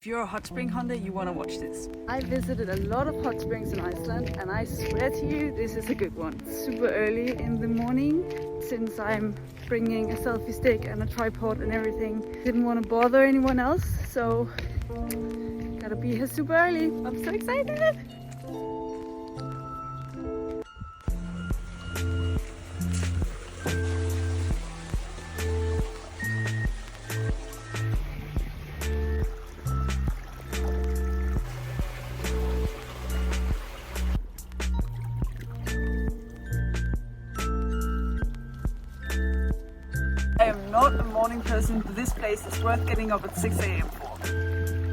you're a hot spring hunter, you want to watch this. I visited a lot of hot springs in Iceland and I swear to you, this is a good one. Super early in the morning, since I'm bringing a selfie stick and a tripod and everything. Didn't want to bother anyone else, so gotta be here super early. I'm so excited! I am not a morning person, but this place is worth getting up at 6 a.m. for.